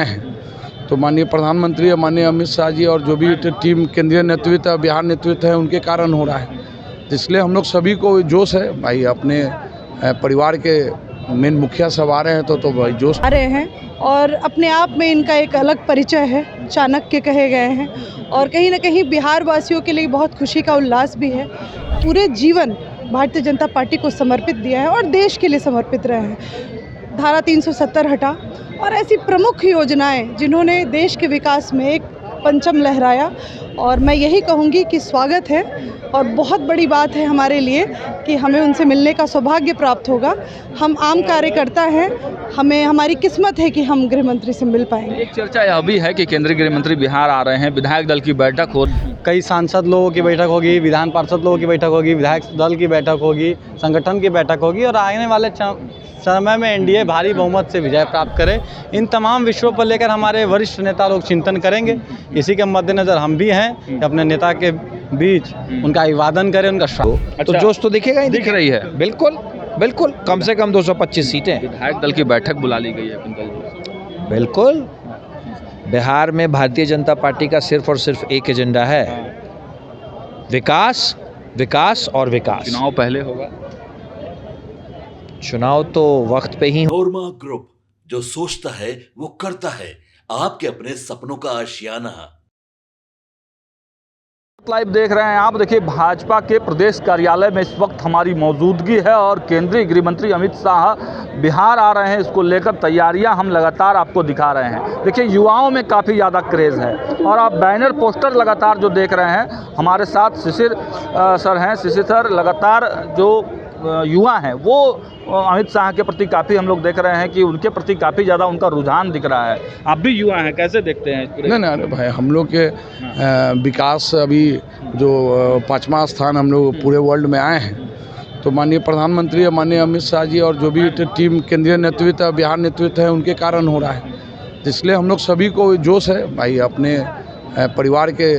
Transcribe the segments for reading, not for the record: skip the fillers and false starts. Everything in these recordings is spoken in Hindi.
हैं तो माननीय प्रधानमंत्री माननीय अमित शाह जी और जो भी टीम केंद्रीय नेतृत्व बिहार नेतृत्व है उनके कारण हो रहा है। इसलिए हम लोग सभी को जोश है भाई। अपने परिवार के मेन मुखिया सब आ रहे हैं तो भाई जोश आ रहे हैं और अपने आप में इनका एक अलग परिचय है, चाणक्य कहे गए हैं और कहीं ना कहीं बिहार वासियों के लिए बहुत खुशी का उल्लास भी है। पूरे जीवन भारतीय जनता पार्टी को समर्पित दिया है और देश के लिए समर्पित रहे हैं। धारा 370 हटा और ऐसी प्रमुख योजनाएं जिन्होंने देश के विकास में एक परचम लहराया और मैं यही कहूँगी कि स्वागत है और बहुत बड़ी बात है हमारे लिए कि हमें उनसे मिलने का सौभाग्य प्राप्त होगा। हम आम कार्यकर्ता हैं, हमें हमारी किस्मत है कि हम गृह मंत्री से मिल पाएंगे। एक चर्चा यह भी है कि केंद्रीय गृह मंत्री बिहार आ रहे हैं, विधायक दल की बैठक हो, कई सांसद लोगों की बैठक होगी, विधान पार्षद लोगों की बैठक होगी, विधायक दल की बैठक होगी, संगठन की बैठक होगी और आने वाले समय में एनडीए भारी बहुमत से विजय प्राप्त करे। इन तमाम विषयों पर लेकर हमारे वरिष्ठ नेता लोग चिंतन करेंगे। इसी के मद्देनज़र हम भी हैं कि अपने नेता के बीच उनका अभिवादन करें, उनका अच्छा। तो जोश तो दिखेगा ही दिख रही है। बिल्कुल बिल्कुल, कम से कम 225 सीटें। विधायक दल की बैठक बुला ली गई है। बिल्कुल, बिहार में भारतीय जनता पार्टी का सिर्फ और सिर्फ एक एजेंडा है, विकास, विकास और विकास। चुनाव पहले होगा, चुनाव तो वक्त पे ही। नोरमा ग्रुप, जो सोचता है वो करता है। आपके अपने सपनों का आशियाना। लाइव देख रहे हैं आप। देखिए, भाजपा के प्रदेश कार्यालय में इस वक्त हमारी मौजूदगी है और केंद्रीय गृह मंत्री अमित शाह बिहार आ रहे हैं। इसको लेकर तैयारियां हम लगातार आपको दिखा रहे हैं। देखिए, युवाओं में काफ़ी ज़्यादा क्रेज़ है और आप बैनर पोस्टर लगातार जो देख रहे हैं, हमारे साथ शिशिर सर हैं। शिशिर सर, लगातार जो युवा हैं वो अमित शाह के प्रति काफ़ी हम लोग देख रहे हैं कि उनके प्रति काफ़ी ज़्यादा उनका रुझान दिख रहा है। आप भी युवा हैं, कैसे देखते हैं? नहीं अरे भाई, हम लोग के विकास अभी जो 5वां स्थान हम लोग पूरे वर्ल्ड में आए हैं तो माननीय प्रधानमंत्री माननीय अमित शाह जी और जो भी टीम केंद्रीय नेतृत्व बिहार नेतृत्व है उनके कारण हो रहा है। इसलिए हम लोग सभी को जोश है भाई। अपने परिवार के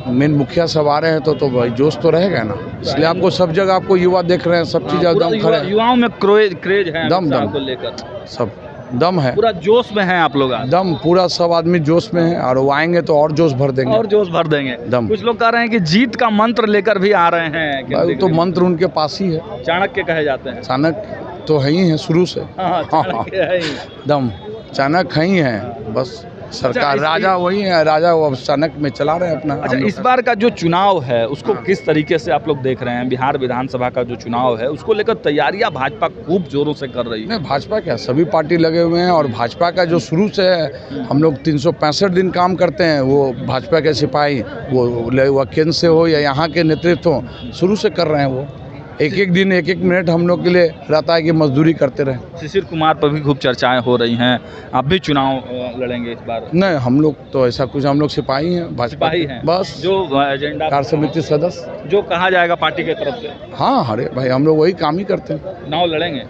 मेन मुखिया सब आ रहे हैं तो भाई जोश तो रहेगा ना। इसलिए आपको सब जगह आपको युवा देख रहे हैं, सब चीज़ दम खड़े, युवाओं में क्रेज है दम को लेकर, सब दम है, पूरा जोश में हैं आप लोग। दम पूरा सब आदमी जोश में है और वो आएंगे तो और जोश भर देंगे, और जोश भर देंगे दम। कुछ लोग कह रहे हैं कि जीत का मंत्र लेकर भी आ रहे हैं। तो मंत्र उनके पास ही है, चाणक्य कहे जाते हैं। चाणक्य तो है ही है शुरू से। चाणक्य है ही। दम चाणक्य ही है, बस सरकार राजा वही है, राजा वो चाणक्य में चला रहे हैं अपना। अच्छा, इस बार का जो चुनाव है उसको किस तरीके से आप लोग देख रहे हैं? बिहार विधानसभा का जो चुनाव है उसको लेकर तैयारियां भाजपा खूब जोरों से कर रही है। नहीं, भाजपा क्या, सभी पार्टी लगे हुए हैं और भाजपा का जो शुरू से है, हम लोग 365 दिन काम करते हैं। वो भाजपा के सिपाही, वो केंद्र से हो या यहाँ के नेतृत्व हो, शुरू से कर रहे हैं। वो एक एक दिन एक एक मिनट हम लोग के लिए रहता है कि मजदूरी करते रहे। शिशिर कुमार पर भी खूब चर्चाएं हो रही हैं। आप भी चुनाव लड़ेंगे इस बार? नहीं, हम लोग तो ऐसा कुछ, हम लोग सिपाही हैं, भाजपा हैं बस, जो एजेंडा कार्य समिति सदस्य जो कहा जाएगा पार्टी की तरफ से। हाँ, अरे भाई हम लोग वही काम ही करते हैं। चुनाव लड़ेंगे?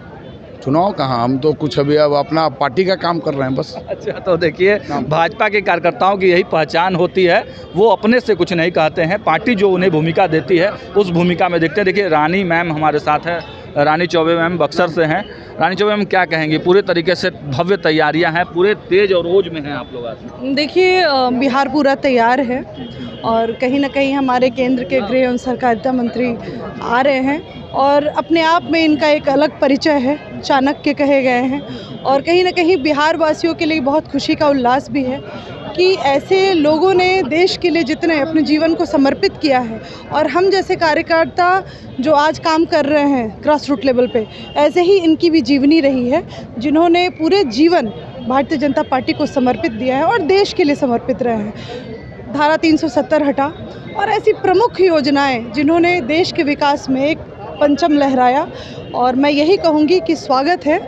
चुनाव कहाँ, हम तो कुछ अभी अब अपना पार्टी का काम कर रहे हैं बस। अच्छा, तो देखिए, भाजपा के कार्यकर्ताओं की यही पहचान होती है, वो अपने से कुछ नहीं कहते हैं, पार्टी जो उन्हें भूमिका देती है उस भूमिका में देखते हैं। देखिए, रानी मैम हमारे साथ है, रानी चौबे मैम बक्सर से हैं। रानी चौबे मैम, क्या कहेंगे? पूरे तरीके से भव्य तैयारियां हैं, पूरे तेज और रोज में हैं आप लोग आज। देखिए, बिहार पूरा तैयार है और कहीं ना कहीं हमारे केंद्र के गृह एवं सहकारिता मंत्री आ रहे हैं और अपने आप में इनका एक अलग परिचय है, चाणक्य कहे गए हैं और कहीं ना कहीं बिहार वासियों के लिए बहुत खुशी का उल्लास भी है कि ऐसे लोगों ने देश के लिए जितने अपने जीवन को समर्पित किया है और हम जैसे कार्यकर्ता जो आज काम कर रहे हैं ग्रास रूट लेवल पे, ऐसे ही इनकी भी जीवनी रही है, जिन्होंने पूरे जीवन भारतीय जनता पार्टी को समर्पित दिया है और देश के लिए समर्पित रहे हैं। धारा 370 हटा और ऐसी प्रमुख योजनाएं जिन्होंने देश के विकास में एक परचम लहराया और मैं यही कहूँगी कि स्वागत है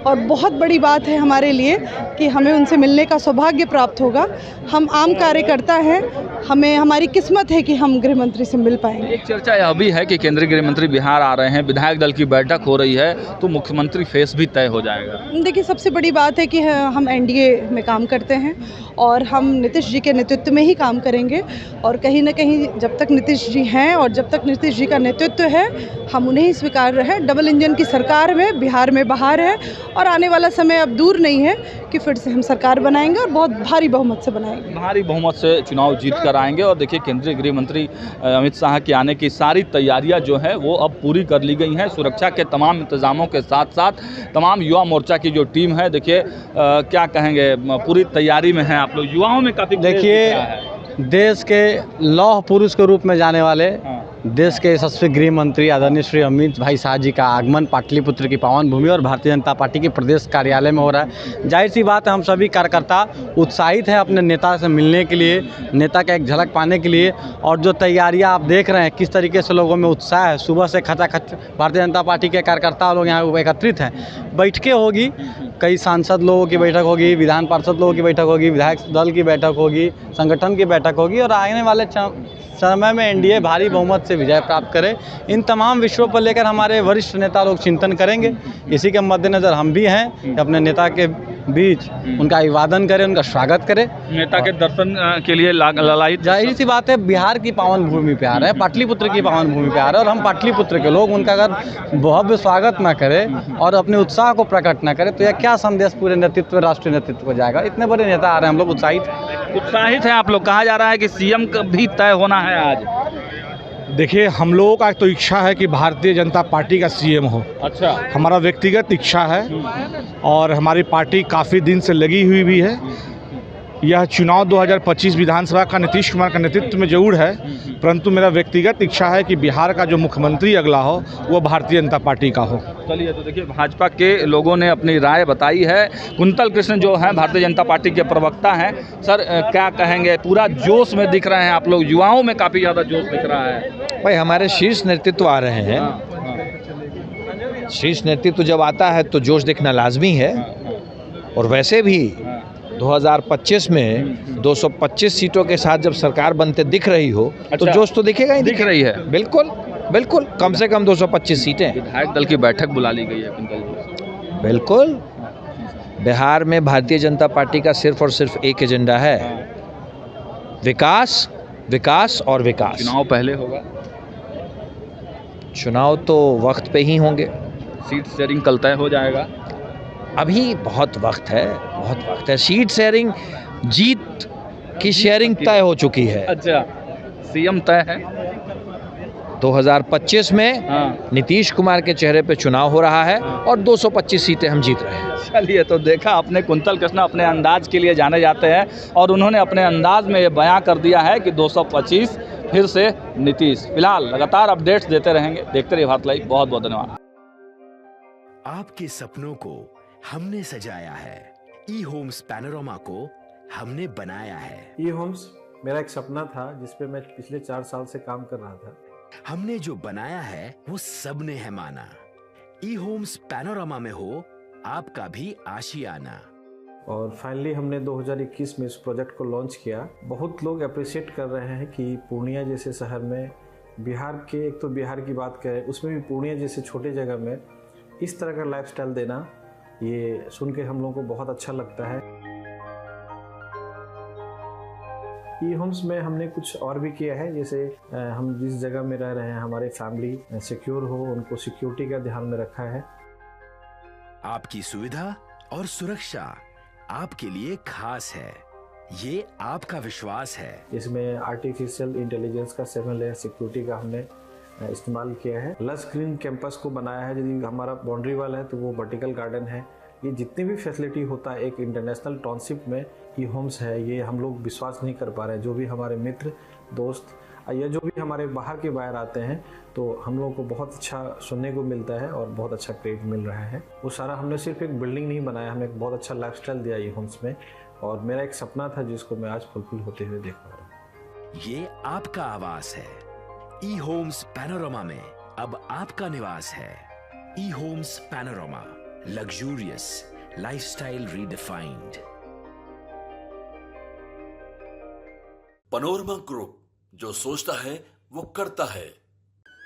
और बहुत बड़ी बात है हमारे लिए कि हमें उनसे मिलने का सौभाग्य प्राप्त होगा। हम आम कार्यकर्ता हैं, हमें हमारी किस्मत है कि हम गृह मंत्री से मिल पाएंगे। एक चर्चा यह भी है कि केंद्रीय गृह मंत्री बिहार आ रहे हैं, विधायक दल की बैठक हो रही है, तो मुख्यमंत्री फेस भी तय हो जाएगा। देखिए, सबसे बड़ी बात है कि हम एनडीए में काम करते हैं और हम नीतीश जी के नेतृत्व में ही काम करेंगे और कहीं ना कहीं जब तक नीतीश जी हैं और जब तक नीतीश जी का नेतृत्व है, हम उन्हें ही स्वीकार रहे हैं। डबल गठबंधन की सरकार में बिहार में बहार है और आने वाला समय अब दूर नहीं है कि फिर से हम सरकार बनाएंगे और बहुत भारी बहुमत से बनाएंगे। भारी बहुमत से चुनाव जीत कर आएंगे। और देखिए केंद्रीय गृह मंत्री अमित शाह के आने की सारी तैयारियां जो है वो अब पूरी कर ली गई हैं। सुरक्षा के तमाम इंतजामों के साथ साथ तमाम युवा मोर्चा की जो टीम है, देखिए क्या कहेंगे, पूरी तैयारी में है आप लोग। युवाओं में काफ़ी देखिए देश के लौह पुरुष के रूप में जाने वाले देश के यशस्वी गृह मंत्री आदरणीय श्री अमित भाई शाह जी का आगमन पाटलिपुत्र की पावन भूमि और भारतीय जनता पार्टी के प्रदेश कार्यालय में हो रहा है। जाहिर सी बात है, हम सभी कार्यकर्ता उत्साहित हैं अपने नेता से मिलने के लिए, नेता का एक झलक पाने के लिए। और जो तैयारियां आप देख रहे हैं किस तरीके से लोगों में उत्साह है, सुबह से खचाखच भारतीय जनता पार्टी के कार्यकर्ता लोग यहाँ एकत्रित हैं। बैठकें होगी, कई सांसद लोगों की बैठक होगी, विधान पार्षद लोगों की बैठक होगी, विधायक दल की बैठक होगी, संगठन की बैठक होगी और आने वाले समय में एनडीए भारी बहुमत से विजय प्राप्त करे। इन तमाम विषयों पर लेकर हमारे वरिष्ठ नेता लोग चिंतन करेंगे। इसी के मद्देनज़र हम भी हैं कि अपने नेता के बीच उनका अभिवादन करें, उनका स्वागत करें। नेता के दर्शन के लिए ललायत। जाहिर सी बात है, बिहार की पावन भूमि पे आ रहे हैं, पाटलिपुत्र की पावन भूमि पे आ रहे हैं और हम पाटलिपुत्र के लोग उनका अगर भव्य स्वागत ना करें और अपने उत्साह को प्रकट ना करें तो यह क्या संदेश पूरे नेतृत्व, राष्ट्रीय नेतृत्व को जाएगा। इतने बड़े नेता आ रहे हैं, हम लोग उत्साहित हैं आप लोग। कहा जा रहा है कि सीएम का भी तय होना है आज। देखिए, हम लोगों का तो इच्छा है कि भारतीय जनता पार्टी का सीएम हो। अच्छा, हमारा व्यक्तिगत इच्छा है और हमारी पार्टी काफ़ी दिन से लगी हुई भी है। यह चुनाव 2025 विधानसभा का नीतीश कुमार का नेतृत्व में जरूर है, परंतु मेरा व्यक्तिगत इच्छा है कि बिहार का जो मुख्यमंत्री अगला हो वो भारतीय जनता पार्टी का हो। चलिए, तो देखिए भाजपा के लोगों ने अपनी राय बताई है। कुंतल कृष्ण जो हैं भारतीय जनता पार्टी के प्रवक्ता हैं, सर क्या कहेंगे? पूरा जोश में दिख रहे हैं आप लोग, युवाओं में काफ़ी ज़्यादा जोश दिख रहा है। भाई हमारे शीर्ष नेतृत्व आ रहे हैं। शीर्ष नेतृत्व जब आता है तो जोश दिखना लाजमी है। और वैसे भी 2025 में 225 सीटों के साथ जब सरकार बनते दिख रही हो तो जोश तो दिखेगा ही। दिख रही है, बिल्कुल बिल्कुल, कम से कम 225 सीटें। विधायक दल की बैठक बुला ली गई है कुंतल जी। बिल्कुल, बिहार में भारतीय जनता पार्टी का सिर्फ और सिर्फ एक एजेंडा है, विकास, विकास और विकास। चुनाव पहले होगा? चुनाव तो वक्त पे ही होंगे। सीट शेयरिंग कल तय हो जाएगा? अभी बहुत वक्त है, बहुत वक्त है। सीट शेयरिंग, जीत की शेयरिंग तय हो चुकी है। अच्छा, सीएम तय है 2025 में। नीतीश कुमार के चेहरे पे चुनाव हो रहा है और 225 सीटें हम जीत रहे हैं। चलिए, तो देखा अपने कुंतल कृष्ण अपने अंदाज के लिए जाने जाते हैं और उन्होंने अपने अंदाज में ये बयां कर दिया है कि 225 फिर से नीतीश। फिलहाल लगातार अपडेट्स देते रहेंगे, देखते रहिए भारत लाइव। बहुत बहुत धन्यवाद। आपके सपनों को हमने सजाया है, ई होम्स पैनोरमा को हमने बनाया है। ई होम्स मेरा एक सपना था जिस पे मैं पिछले 4 साल से काम कर रहा था। हमने जो बनाया है वो सबने है माना। ई होम्स पैनोरमा में हो आपका भी आशियाना। और फाइनली हमने 2021 में इस प्रोजेक्ट को लॉन्च किया। बहुत लोग अप्रिशिएट कर रहे हैं कि पूर्णिया जैसे शहर में, बिहार के, एक तो बिहार की बात करें उसमें भी पूर्णिया जैसे छोटे जगह में इस तरह का लाइफस्टाइल देना, ये सुन के हम लोगों को बहुत अच्छा लगता है। ई होम्स में हमने कुछ और भी किया है, जैसे हम जिस जगह में रह रहे हैं हमारे फैमिली सिक्योर हो, उनको सिक्योरिटी का ध्यान में रखा है। आपकी सुविधा और सुरक्षा आपके लिए खास है, ये आपका विश्वास है। इसमें आर्टिफिशियल इंटेलिजेंस का 7 लेयर सिक्योरिटी का हमने इस्तेमाल किया है। लस ग्रीन कैंपस को बनाया है। यदि हमारा बाउंड्री वाल है तो वो वर्टिकल गार्डन है। ये जितनी भी फैसिलिटी होता है एक इंटरनेशनल टाउनशिप में ई होम्स है, ये हम लोग विश्वास नहीं कर पा रहे हैं। जो भी हमारे मित्र, दोस्त या जो भी हमारे बाहर के बाहर आते हैं तो हम लोगों को बहुत अच्छा सुनने को मिलता है और बहुत अच्छा क्रेडिट मिल रहा है। वो सारा हमने सिर्फ एक बिल्डिंग नहीं बनाया, हमें एक बहुत अच्छा लाइफस्टाइल दिया ई होम्स में। और मेरा एक सपना था जिसको मैं आज फुलफिल होते हुए देख पा रहा हूँ। ये आपका आवास है। ई होम्स पैनोरमा में अब आपका निवास है। E Homes Panorama, luxurious lifestyle redefined. Panorama group, जो सोचता है वो करता है।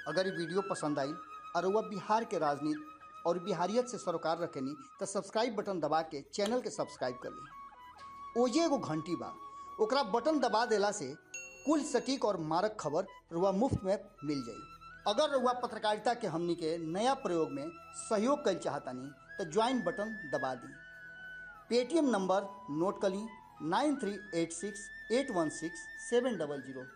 अगर ये वीडियो पसंद आई और वह बिहार के राजनीति और बिहारियत से सरोकार रखेनी तो सब्सक्राइब बटन दबा के चैनल के सब्सक्राइब कर ली। ओजे एगो घंटी बा, ओकरा बटन दबा देला से कुल सटीक और मारक खबर रुआ मुफ्त में मिल जाई। अगर रउआ पत्रकारिता के हमनी के नया प्रयोग में सहयोग कर चाहतनी तो ज्वाइन बटन दबा दी। पेटीएम नंबर नोट कर ली 9386816700।